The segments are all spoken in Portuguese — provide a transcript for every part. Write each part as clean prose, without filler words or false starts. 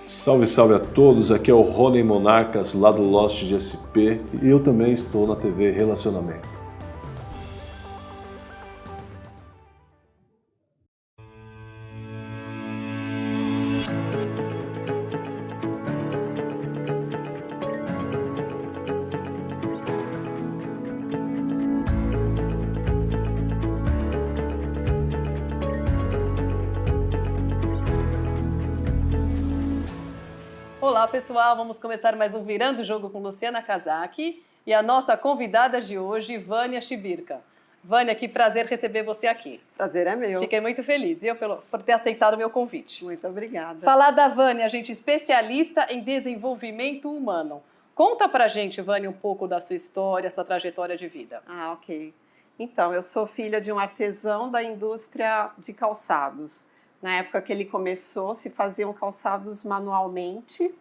Salve, salve a todos, aqui é o Rony Monarcas, lá do Lost de SP, e eu também estou na TV Relacionamento. Olá pessoal, vamos começar mais um Virando o Jogo com Luciana Kazaki e a nossa convidada de hoje, Vânia Chibirka. Vânia, que prazer receber você aqui. Prazer é meu. Fiquei muito feliz, viu, por ter aceitado o meu convite. Muito obrigada. Falar da Vânia, gente, especialista em desenvolvimento humano. Conta pra gente, Vânia, um pouco da sua história, sua trajetória de vida. Ok. Então, eu sou filha de um artesão da indústria de calçados. Na época que ele começou, se faziam calçados manualmente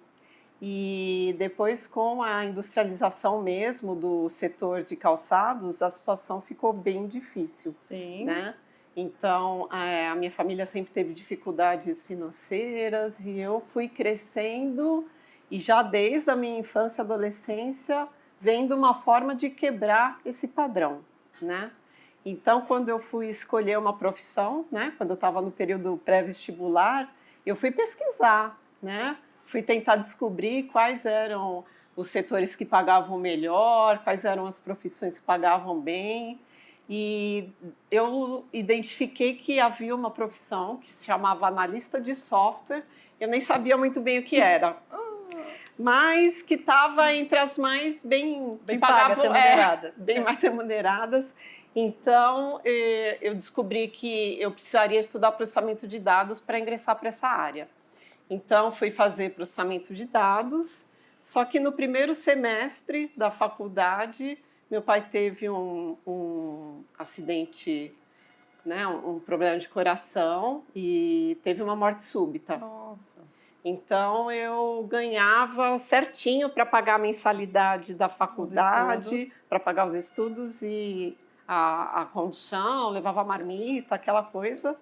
e depois, com a industrialização mesmo do setor de calçados, a situação ficou bem difícil. Sim. Né? Então, a minha família sempre teve dificuldades financeiras e eu fui crescendo e já desde a minha infância e adolescência vendo uma forma de quebrar esse padrão, né? Então, quando eu fui escolher uma profissão, né, quando eu estava no período pré-vestibular, eu fui pesquisar, né, fui tentar descobrir quais eram os setores que pagavam melhor, quais eram as profissões que pagavam bem, e eu identifiquei que havia uma profissão que se chamava analista de software, eu nem sabia muito bem o que era. Mas que estava entre as mais bem pagas, remuneradas. Bem mais remuneradas. Então, eu descobri que eu precisaria estudar processamento de dados para ingressar para essa área. Então, fui fazer processamento de dados, só que no primeiro semestre da faculdade, meu pai teve um acidente, né, um problema de coração e teve uma morte súbita. Nossa. Então, eu ganhava certinho para pagar a mensalidade da faculdade, para pagar os estudos e a condução, levava marmita, aquela coisa.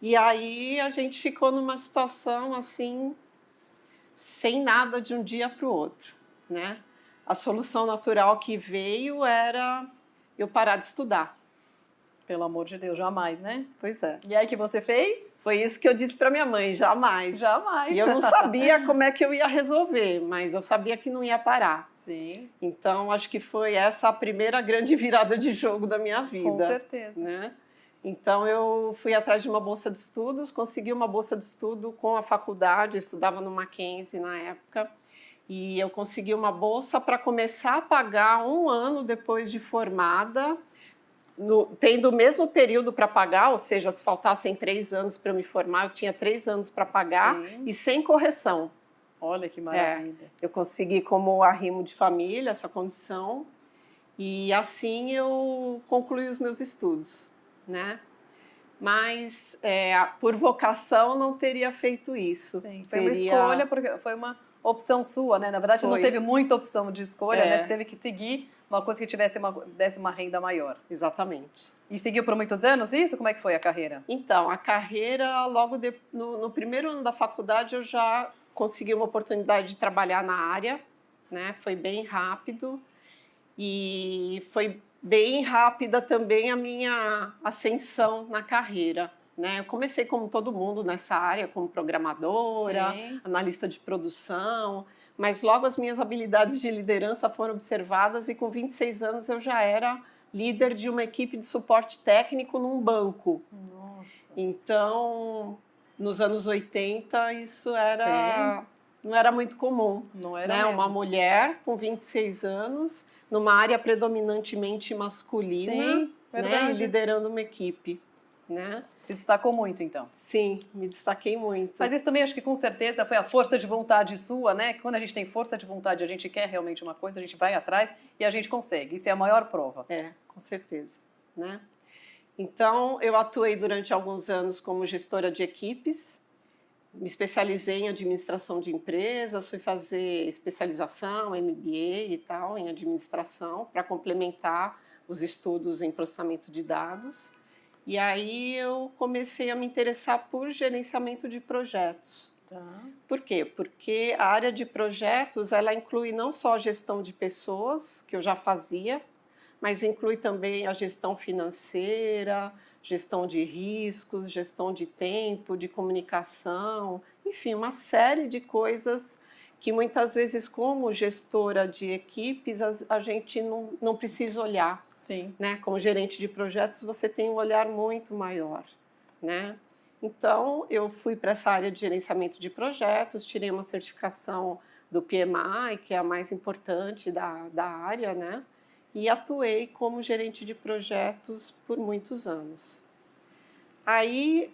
E aí a gente ficou numa situação assim, sem nada de um dia para o outro, né? A solução natural que veio era eu parar de estudar. Pelo amor de Deus, jamais, né? Pois é. E aí, o que você fez? Foi isso que eu disse para minha mãe, jamais. Jamais. E eu não sabia como é que eu ia resolver, mas eu sabia que não ia parar. Sim. Então, acho que foi essa a primeira grande virada de jogo da minha vida. Com certeza. Né? Então, eu fui atrás de uma bolsa de estudos, consegui uma bolsa de estudo com a faculdade, eu estudava no Mackenzie na época, e eu consegui uma bolsa para começar a pagar um ano depois de formada, tendo o mesmo período para pagar, ou seja, se faltassem 3 anos para eu me formar, eu tinha 3 anos para pagar. Sim. E sem correção. Olha que maravilha. Eu consegui como arrimo de família essa condição e assim eu concluí os meus estudos, né? Mas por vocação não teria feito isso. Sim, foi uma escolha, porque foi uma opção sua, né? Na verdade, você não teve muita opção de escolha, né? Você teve que seguir uma coisa que desse uma renda maior. Exatamente. E seguiu por muitos anos isso? Como é que foi a carreira? Então, a carreira, logo no primeiro ano da faculdade, eu já consegui uma oportunidade de trabalhar na área, né? Foi bem rápido e foi bem rápida também a minha ascensão na carreira. Né? Eu comecei como todo mundo nessa área, como programadora, sim, analista de produção, mas logo as minhas habilidades de liderança foram observadas e com 26 anos eu já era líder de uma equipe de suporte técnico num banco. Nossa. Então, nos anos 80, isso não era muito comum. Não era né? mesmo. Uma mulher com 26 anos, numa área predominantemente masculina, sim, né? Liderando uma equipe. Né? Se destacou muito, então. Sim, me destaquei muito. Mas isso também acho que com certeza foi a força de vontade sua, né? Quando a gente tem força de vontade, a gente quer realmente uma coisa, a gente vai atrás e a gente consegue. Isso é a maior prova. Com certeza. Né? Então, eu atuei durante alguns anos como gestora de equipes, me especializei em administração de empresas, fui fazer especialização, MBA e tal, em administração, para complementar os estudos em processamento de dados. E aí eu comecei a me interessar por gerenciamento de projetos. Tá. Por quê? Porque a área de projetos, ela inclui não só a gestão de pessoas, que eu já fazia, mas inclui também a gestão financeira, gestão de riscos, gestão de tempo, de comunicação, enfim, uma série de coisas que muitas vezes, como gestora de equipes, a gente não precisa olhar, Sim. né? Como gerente de projetos, você tem um olhar muito maior, né? Então, eu fui para essa área de gerenciamento de projetos, tirei uma certificação do PMI, que é a mais importante da área, né? E atuei como gerente de projetos por muitos anos. Aí,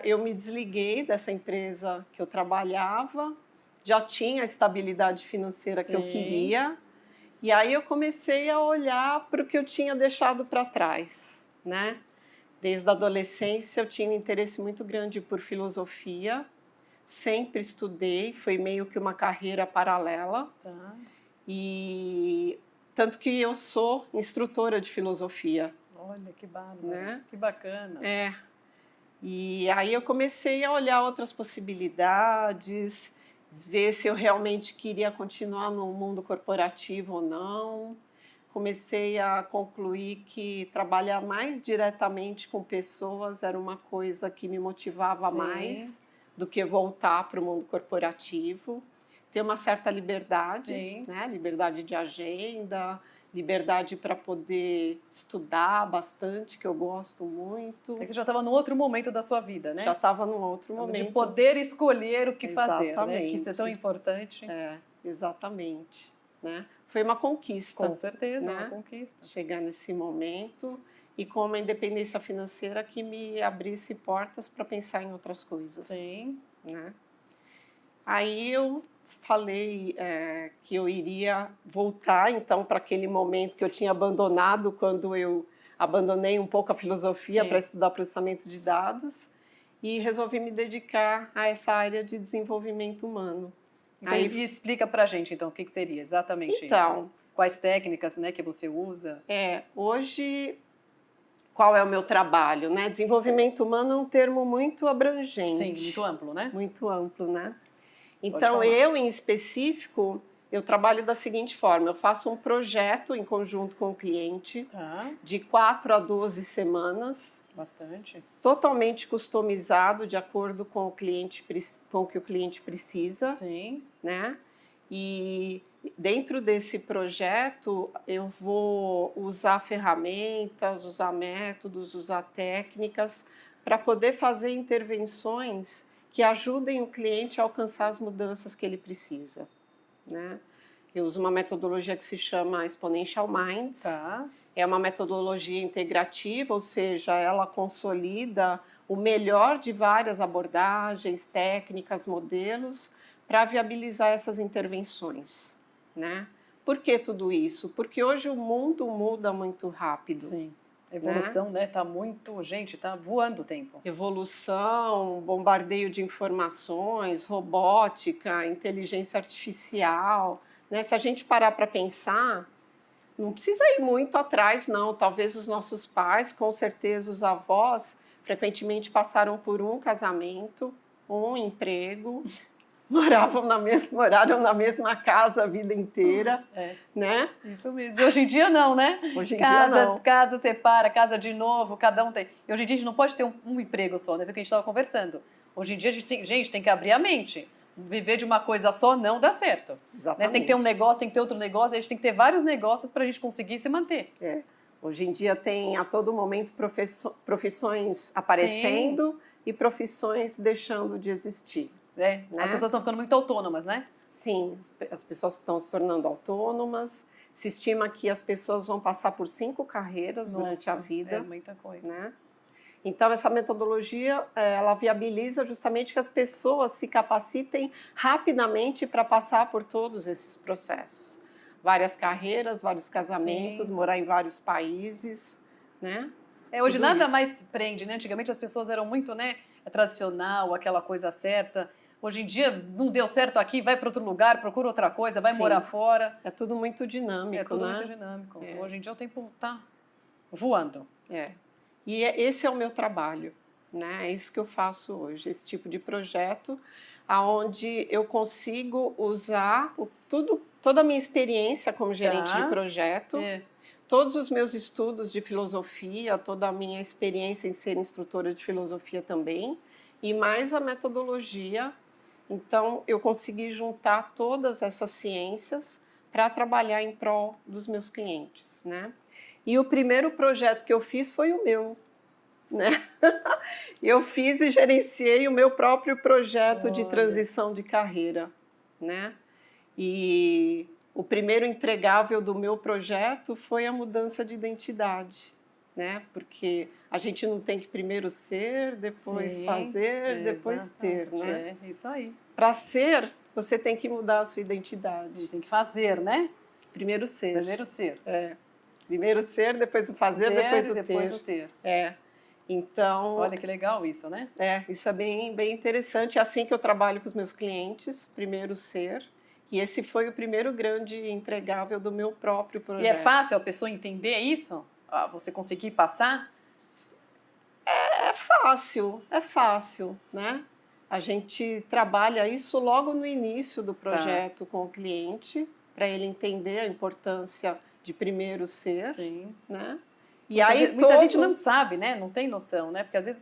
eu me desliguei dessa empresa que eu trabalhava, já tinha a estabilidade financeira que eu Sim. queria, e aí eu comecei a olhar para o que eu tinha deixado para trás, né? Desde a adolescência eu tinha um interesse muito grande por filosofia, sempre estudei, foi meio que uma carreira paralela, Tá. e tanto que eu sou instrutora de filosofia, Olha, que bárbaro. né? Que bacana. E aí eu comecei a olhar outras possibilidades, ver se eu realmente queria continuar no mundo corporativo ou não. Comecei a concluir que trabalhar mais diretamente com pessoas era uma coisa que me motivava Sim. mais do que voltar para o mundo corporativo. Ter uma certa liberdade, Sim. né? Liberdade de agenda, liberdade para poder estudar bastante, que eu gosto muito. É que você já estava num outro momento da sua vida, né? Já estava num outro momento. De poder escolher o que fazer, né? Exatamente. Que isso é tão importante. Exatamente. Né? Foi uma conquista. Com certeza, né? uma conquista. Chegar nesse momento e com uma independência financeira que me abrisse portas para pensar em outras coisas. Sim. Né? Aí eu falei que eu iria voltar então para aquele momento que eu tinha abandonado quando eu abandonei um pouco a filosofia para estudar processamento de dados e resolvi me dedicar a essa área de desenvolvimento humano. Então, e explica pra gente então o que seria exatamente Então, isso. Quais técnicas, né, que você usa? Hoje, qual é o meu trabalho, né? Desenvolvimento humano é um termo muito abrangente. Sim, muito amplo, né? Muito amplo, né? Pode Então, falar. eu, em específico, eu trabalho da seguinte forma, eu faço um projeto em conjunto com o cliente, Tá, de 4 a 12 semanas, bastante. totalmente customizado de acordo com o que o cliente precisa, Sim. né? E dentro desse projeto eu vou usar ferramentas, usar métodos, usar técnicas para poder fazer intervenções que ajudem o cliente a alcançar as mudanças que ele precisa, né? Eu uso uma metodologia que se chama Exponential Minds. Tá. É uma metodologia integrativa, ou seja, ela consolida o melhor de várias abordagens, técnicas, modelos para viabilizar essas intervenções, né? Por que tudo isso? Porque hoje o mundo muda muito rápido. Sim. A evolução, né? Tá muito... Gente, tá voando o tempo. Evolução, bombardeio de informações, robótica, inteligência artificial, né? Se a gente parar para pensar, não precisa ir muito atrás, não. Talvez os nossos pais, com certeza os avós, frequentemente passaram por um casamento, um emprego, moraram na mesma casa a vida inteira, né? Isso mesmo. E hoje em dia não, né? Hoje em casa, dia não. descasa, separa, casa de novo, cada um tem. E hoje em dia a gente não pode ter um emprego só, né? Porque a gente estava conversando. Hoje em dia a gente tem que abrir a mente. Viver de uma coisa só não dá certo. Exatamente. Né? Você tem que ter um negócio, tem que ter outro negócio, a gente tem que ter vários negócios para a gente conseguir se manter. Hoje em dia tem a todo momento profissões aparecendo e profissões deixando de existir. Né? As pessoas estão ficando muito autônomas, né? Sim, as pessoas estão se tornando autônomas. Se estima que as pessoas vão passar por 5 carreiras durante a vida. É muita coisa. Né? Então, essa metodologia, ela viabiliza justamente que as pessoas se capacitem rapidamente para passar por todos esses processos. Várias carreiras, vários casamentos, morar em vários países, né? Hoje Tudo nada isso. mais prende, né? Antigamente as pessoas eram muito, né, tradicional, aquela coisa certa. Hoje em dia, não deu certo aqui, vai para outro lugar, procura outra coisa, vai morar fora. É tudo muito dinâmico, É tudo né? muito dinâmico. Hoje em dia o tempo tá voando. E esse é o meu trabalho, né? É isso que eu faço hoje, esse tipo de projeto, onde eu consigo usar toda a minha experiência como gerente de projeto, todos os meus estudos de filosofia, toda a minha experiência em ser instrutora de filosofia também, e mais a metodologia. Então, eu consegui juntar todas essas ciências para trabalhar em prol dos meus clientes, né? E o primeiro projeto que eu fiz foi o meu, né? Eu fiz e gerenciei o meu próprio projeto de transição de carreira, né? E o primeiro entregável do meu projeto foi a mudança de identidade, né? Porque a gente não tem que primeiro ser, depois fazer, depois ter, né? É isso aí. Para ser, você tem que mudar a sua identidade. Tem que fazer, né? Primeiro ser. Primeiro ser. Primeiro ser, depois o fazer, depois o ter. Então, olha que legal isso, né? Isso é bem interessante. É assim que eu trabalho com os meus clientes, primeiro ser. E esse foi o primeiro grande entregável do meu próprio projeto. E é fácil a pessoa entender isso? Você conseguir passar? É fácil, né? A gente trabalha isso logo no início do projeto com o cliente, para ele entender a importância de primeiro ser, né? E muita gente não sabe, né? Não tem noção, né? Porque às vezes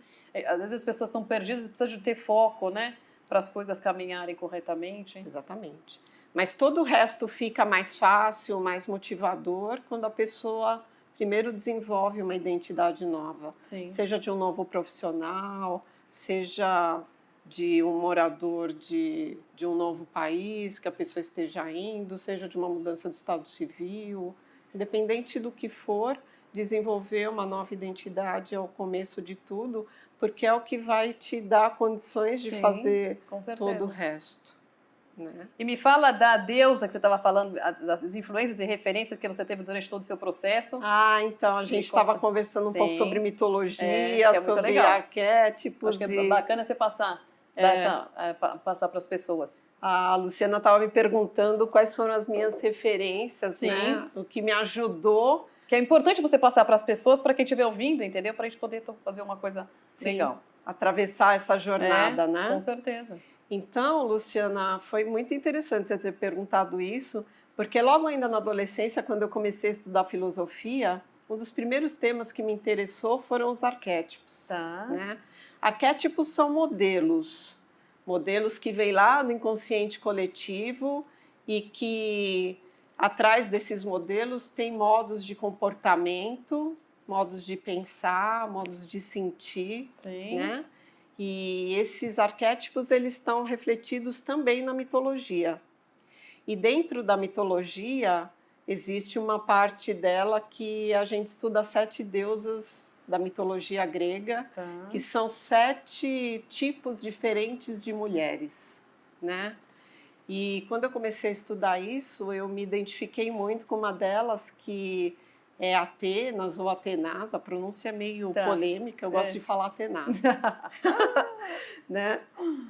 as pessoas estão perdidas e precisam de ter foco, né? Para as coisas caminharem corretamente. Exatamente. Mas todo o resto fica mais fácil, mais motivador quando a pessoa primeiro desenvolve uma identidade nova. Seja de um novo profissional, seja de um morador de um novo país que a pessoa esteja indo, seja de uma mudança de estado civil. Independente do que for, desenvolver uma nova identidade é o começo de tudo, porque é o que vai te dar condições de fazer todo o resto. Né? E me fala da deusa que você estava falando, das influências e referências que você teve durante todo o seu processo. Então, a gente estava conversando um pouco sobre mitologia, sobre arquétipos. Acho que é bacana você passar para as pessoas. A Luciana estava me perguntando quais foram as minhas referências, né? O que me ajudou. Que é importante você passar para as pessoas, para quem estiver ouvindo, entendeu? Para a gente poder fazer uma coisa legal. Atravessar essa jornada, né? Com certeza. Então, Luciana, foi muito interessante você ter perguntado isso, porque logo ainda na adolescência, quando eu comecei a estudar filosofia, um dos primeiros temas que me interessou foram os arquétipos. Né? Arquétipos são modelos que vêm lá do inconsciente coletivo e que atrás desses modelos tem modos de comportamento, modos de pensar, modos de sentir, né? E esses arquétipos eles estão refletidos também na mitologia. E dentro da mitologia existe uma parte dela que a gente estuda as 7 deusas da mitologia grega, que são 7 tipos diferentes de mulheres, né? E quando eu comecei a estudar isso, eu me identifiquei muito com uma delas que é Atenas ou Atenaz, a pronúncia é meio polêmica, eu gosto de falar Atenaz. Né?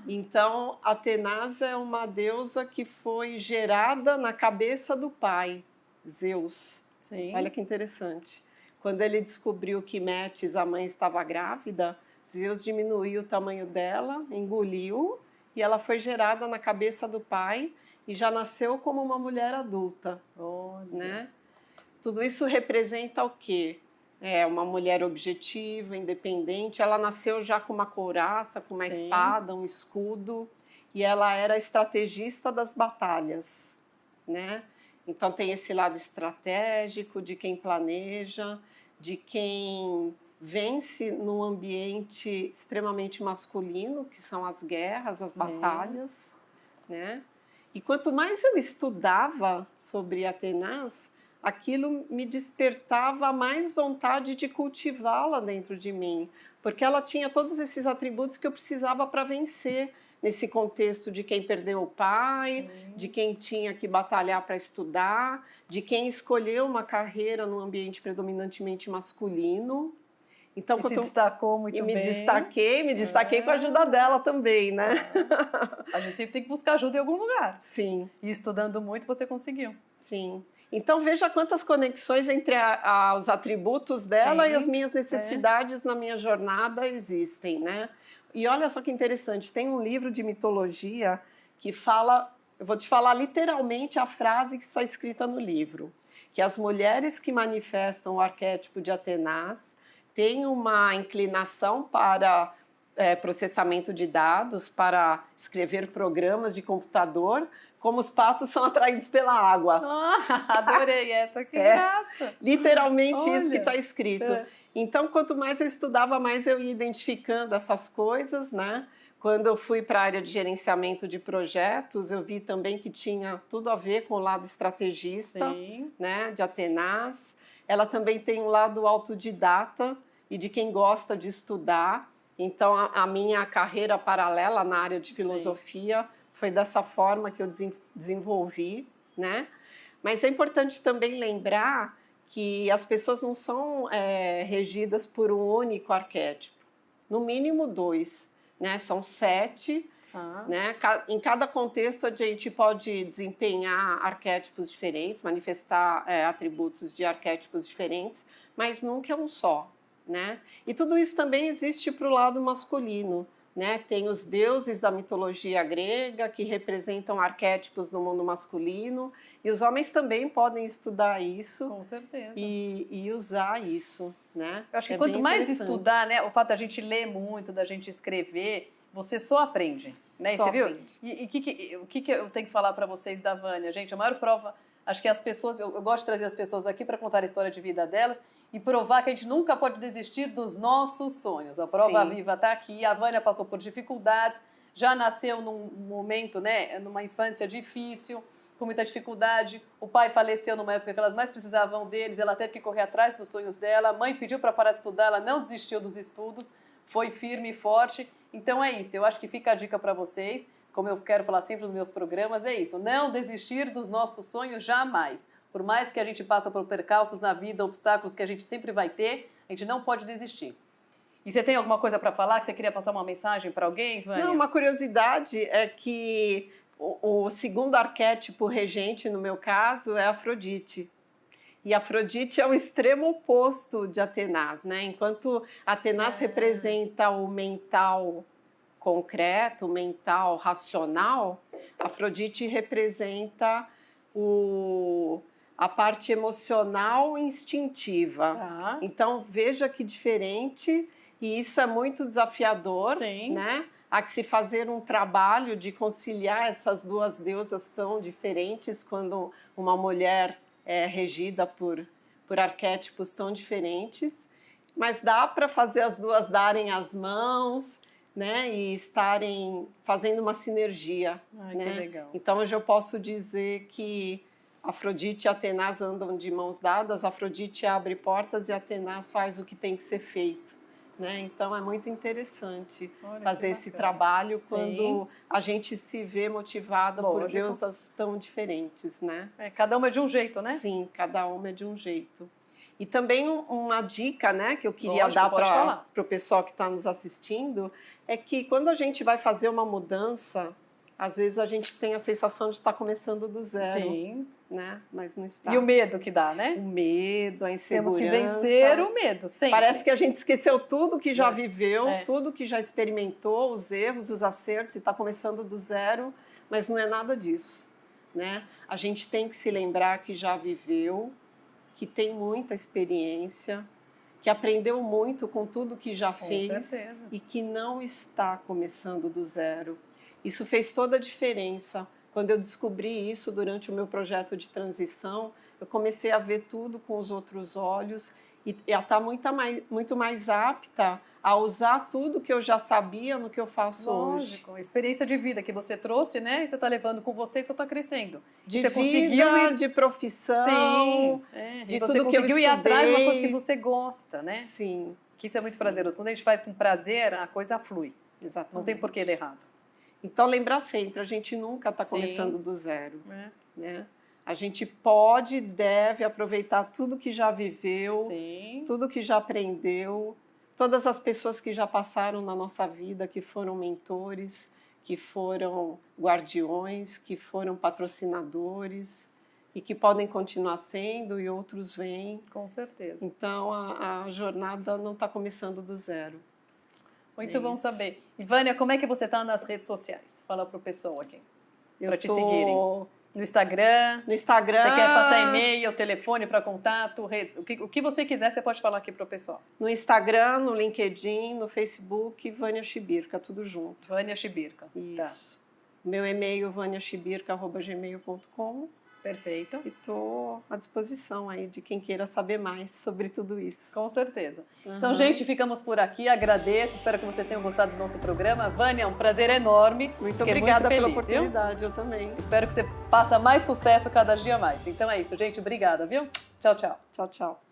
Então, Atenaz é uma deusa que foi gerada na cabeça do pai, Zeus. Olha que interessante. Quando ele descobriu que Metis, a mãe, estava grávida, Zeus diminuiu o tamanho dela, engoliu, e ela foi gerada na cabeça do pai e já nasceu como uma mulher adulta. Né? Tudo isso representa o quê? É uma mulher objetiva, independente. Ela nasceu já com uma couraça, com uma espada, um escudo. E ela era estrategista das batalhas, né? Então tem esse lado estratégico de quem planeja, de quem vence num ambiente extremamente masculino, que são as guerras, as batalhas, né? E quanto mais eu estudava sobre Atenas, aquilo me despertava mais vontade de cultivá-la dentro de mim, porque ela tinha todos esses atributos que eu precisava para vencer nesse contexto de quem perdeu o pai, de quem tinha que batalhar para estudar, de quem escolheu uma carreira num ambiente predominantemente masculino. Então, se destacou muito bem. Me destaquei com a ajuda dela também, né? A gente sempre tem que buscar ajuda em algum lugar. Sim. E estudando muito, você conseguiu. Sim. Então, veja quantas conexões entre os atributos dela e as minhas necessidades na minha jornada existem, né? E olha só que interessante, tem um livro de mitologia que fala, eu vou te falar literalmente a frase que está escrita no livro, que as mulheres que manifestam o arquétipo de Atenas têm uma inclinação para processamento de dados, para escrever programas de computador, como os patos são atraídos pela água. Adorei essa, que graça! Literalmente Olha. isso que está escrito. Então, quanto mais eu estudava, mais eu ia identificando essas coisas, né? Quando eu fui para a área de gerenciamento de projetos, eu vi também que tinha tudo a ver com o lado estrategista, né, de Atenas. Ela também tem um lado autodidata e de quem gosta de estudar. Então, a minha carreira paralela na área de filosofia foi dessa forma que eu desenvolvi, né? Mas é importante também lembrar que as pessoas não são regidas por um único arquétipo, no mínimo 2, né? São 7, né? Em cada contexto a gente pode desempenhar arquétipos diferentes, manifestar atributos de arquétipos diferentes, mas nunca é um só, né? E tudo isso também existe para o lado masculino, né? Tem os deuses da mitologia grega que representam arquétipos no mundo masculino, e os homens também podem estudar isso. Com certeza. E usar isso, né? Eu acho que quanto mais estudar, né, o fato da gente ler muito, da gente escrever, você só aprende, né? Só você viu? aprende. E o que eu tenho que falar para vocês da Vânia? Gente, a maior prova, acho que as pessoas, eu gosto de trazer as pessoas aqui para contar a história de vida delas e provar que a gente nunca pode desistir dos nossos sonhos. A prova viva está aqui, a Vânia passou por dificuldades, já nasceu num momento, né, numa infância difícil, com muita dificuldade, o pai faleceu numa época que elas mais precisavam deles, ela teve que correr atrás dos sonhos dela, a mãe pediu para parar de estudar, ela não desistiu dos estudos, foi firme e forte. Então é isso, eu acho que fica a dica para vocês, como eu quero falar sempre nos meus programas, é isso, não desistir dos nossos sonhos jamais. Por mais que a gente passe por percalços na vida, obstáculos que a gente sempre vai ter, a gente não pode desistir. E você tem alguma coisa para falar, que você queria passar uma mensagem para alguém, Vânia? Não, uma curiosidade é que o segundo arquétipo regente, no meu caso, é Afrodite. E Afrodite é o extremo oposto de Atenas, né? Enquanto Atenas representa o mental concreto, o mental racional, Afrodite representa a parte emocional e instintiva. Então, veja que diferente, e isso é muito desafiador, né? Há que se fazer um trabalho de conciliar essas duas deusas tão diferentes quando uma mulher é regida por arquétipos tão diferentes, mas dá para fazer as duas darem as mãos, né, e estarem fazendo uma sinergia. Ai, né? Que legal. Então hoje eu posso dizer que Afrodite e Atenas andam de mãos dadas, Afrodite abre portas e Atenas faz o que tem que ser feito. Né? Então é muito interessante fazer esse trabalho quando a gente se vê motivada por deusas tão diferentes, né? Cada uma é de um jeito, né? Sim, cada uma é de um jeito. E também uma dica, né, que eu queria dar para o pessoal que está nos assistindo é que quando a gente vai fazer uma mudança, às vezes a gente tem a sensação de estar começando do zero. Sim. Né? Mas não está. E o medo que dá, né? O medo, a insegurança. Temos que vencer o medo, sempre. Parece que a gente esqueceu tudo que já viveu, tudo que já experimentou, os erros, os acertos, e está começando do zero, mas não é nada disso. Né? A gente tem que se lembrar que já viveu, que tem muita experiência, que aprendeu muito com tudo que já fez e que não está começando do zero. Isso fez toda a diferença. Quando eu descobri isso durante o meu projeto de transição, eu comecei a ver tudo com os outros olhos e a estar muito mais apta a usar tudo que eu já sabia no que eu faço hoje. Lógico, a experiência de vida que você trouxe, né? E você está levando com você e você está crescendo. De você vida, de profissão, de você tudo que eu conseguiu ir atrás de uma coisa que você gosta, né? Sim. Que isso é muito prazeroso. Quando a gente faz com prazer, a coisa flui. Exatamente. Não tem por que dar errado. Então, lembrar sempre, a gente nunca está começando do zero. Né? A gente pode e deve aproveitar tudo que já viveu, tudo que já aprendeu, todas as pessoas que já passaram na nossa vida, que foram mentores, que foram guardiões, que foram patrocinadores e que podem continuar sendo e outros vêm. Com certeza. Então, a jornada não está começando do zero. Muito bom isso. saber. E Vânia, como é que você está nas redes sociais? Fala pro pessoal aqui. Eu Para te tô seguirem. No Instagram. No Instagram. Você quer passar e-mail, telefone para contato, redes? O que você quiser, você pode falar aqui pro pessoal. No Instagram, no LinkedIn, no Facebook, Vânia Chibirca, tudo junto. Vânia Chibirca. Tá. Isso. Meu e-mail, vaniachibirca@gmail.com. Perfeito. E estou à disposição aí de quem queira saber mais sobre tudo isso. Com certeza. Então, gente, ficamos por aqui. Agradeço. Espero que vocês tenham gostado do nosso programa. Vânia, é um prazer enorme. Muito Fiquei obrigada muito pela feliz, viu? oportunidade, eu também. Espero que você faça mais sucesso cada dia mais. Então é isso, gente. Obrigada, viu? Tchau, tchau. Tchau, tchau.